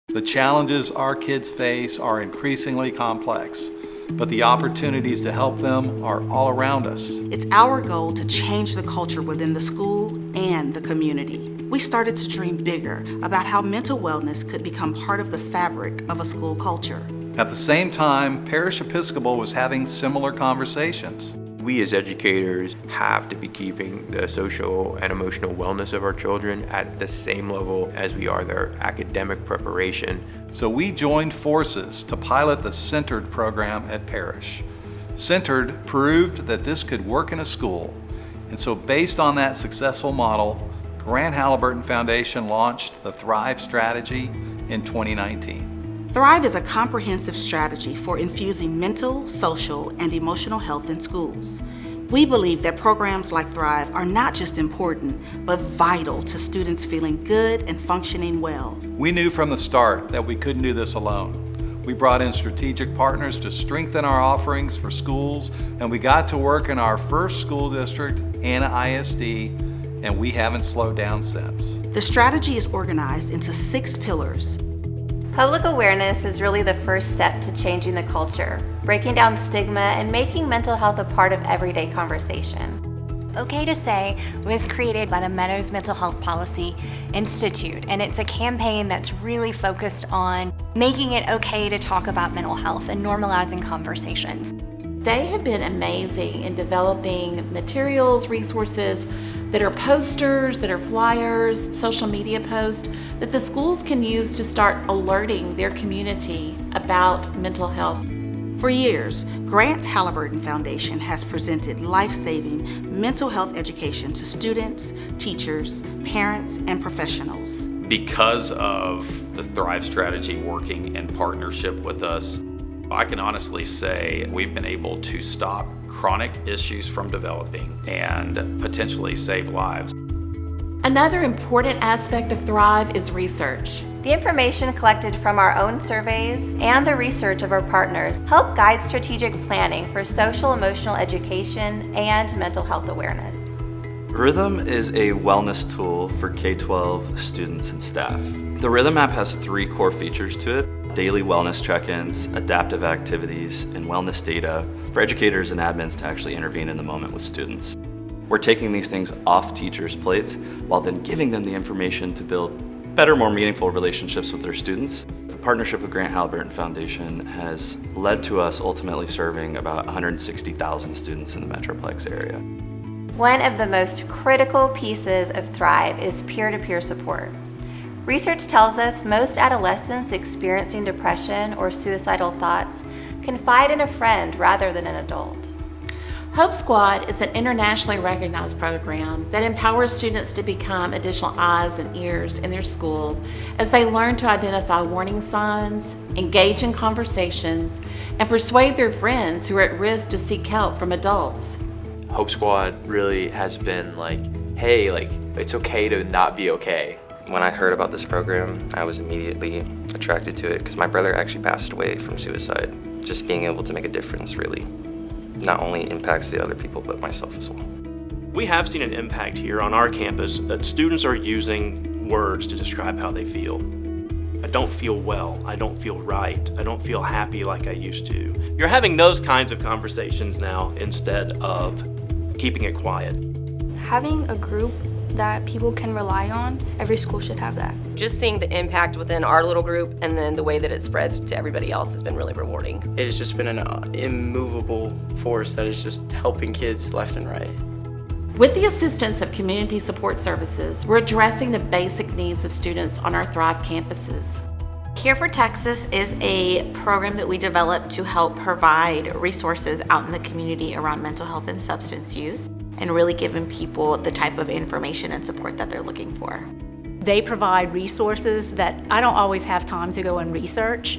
The challenges our kids face are increasingly complex, but the opportunities to help them are all around us. It's our goal to change the culture within the school and the community. We started to dream bigger about how mental wellness could become part of the fabric of a school culture. At the same time, Parish Episcopal was having similar conversations. We as educators have to be keeping the social and emotional wellness of our children at the same level as we are their academic preparation. So we joined forces to pilot the Centered program at Parish. Centered proved that this could work in a school, and so based on that successful model, Grant Halliburton Foundation launched the Thrive strategy in 2019. Thrive is a comprehensive strategy for infusing mental, social, and emotional health in schools. We believe that programs like Thrive are not just important, but vital to students feeling good and functioning well. We knew from the start that we couldn't do this alone. We brought in strategic partners to strengthen our offerings for schools, and we got to work in our first school district, Anna ISD, and we haven't slowed down since. The strategy is organized into 6 pillars. Public awareness is really the first step to changing the culture, breaking down stigma and making mental health a part of everyday conversation. Okay to Say was created by the Meadows Mental Health Policy Institute, and it's a campaign that's really focused on making it okay to talk about mental health and normalizing conversations. They have been amazing in developing materials, resources that are posters, that are flyers, social media posts that the schools can use to start alerting their community about mental health. For years, Grant Halliburton Foundation has presented life-saving mental health education to students, teachers, parents, and professionals. Because of the Thrive strategy working in partnership with us, I can honestly say we've been able to stop chronic issues from developing and potentially save lives. Another important aspect of Thrive is research. The information collected from our own surveys and the research of our partners help guide strategic planning for social emotional education and mental health awareness. Rhithm is a wellness tool for K-12 students and staff. The Rhithm app has 3 core features to it: daily wellness check-ins, adaptive activities, and wellness data for educators and admins to actually intervene in the moment with students. We're taking these things off teachers' plates while then giving them the information to build better, more meaningful relationships with their students. The partnership with Grant Halliburton Foundation has led to us ultimately serving about 160,000 students in the Metroplex area. One of the most critical pieces of Thrive is peer-to-peer support. Research tells us most adolescents experiencing depression or suicidal thoughts confide in a friend rather than an adult. Hope Squad is an internationally recognized program that empowers students to become additional eyes and ears in their school as they learn to identify warning signs, engage in conversations, and persuade their friends who are at risk to seek help from adults. Hope Squad really has been like, hey, it's okay to not be okay. When I heard about this program, I was immediately attracted to it because my brother actually passed away from suicide. Just being able to make a difference really not only impacts the other people, but myself as well. We have seen an impact here on our campus that students are using words to describe how they feel. I don't feel well, I don't feel right, I don't feel happy like I used to. You're having those kinds of conversations now instead of keeping it quiet. Having a group that people can rely on, every school should have that. Just seeing the impact within our little group and then the way that it spreads to everybody else has been really rewarding. It has just been an immovable force that is just helping kids left and right. With the assistance of community support services, we're addressing the basic needs of students on our Thrive campuses. Care for Texas is a program that we developed to help provide resources out in the community around mental health and substance use, and really giving people the type of information and support that they're looking for. They provide resources that I don't always have time to go and research.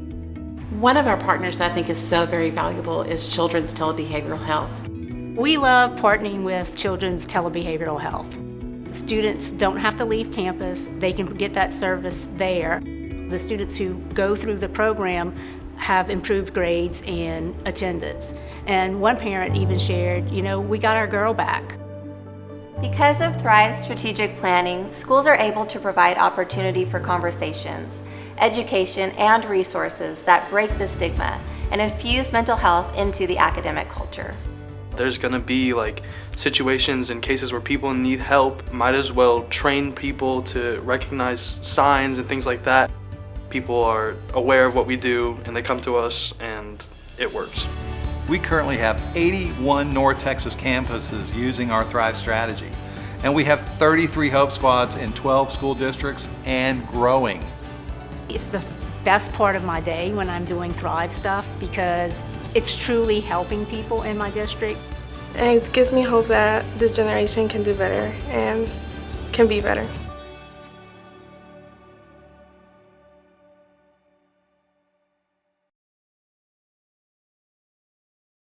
One of our partners that I think is so very valuable is Children's Tele-Behavioral Health. We love partnering with Children's Tele-Behavioral Health. Students don't have to leave campus, they can get that service there. The students who go through the program have improved grades and attendance. And one parent even shared, we got our girl back. Because of Thrive's strategic planning, schools are able to provide opportunity for conversations. education, and resources that break the stigma and infuse mental health into the academic culture. There's gonna be like situations and cases where people need help. Might as well train people to recognize signs and things like that. People are aware of what we do and they come to us and it works. We currently have 81 North Texas campuses using our Thrive strategy, and we have 33 Hope Squads in 12 school districts and growing. It's the best part of my day when I'm doing Thrive stuff because it's truly helping people in my district. And it gives me hope that this generation can do better and can be better.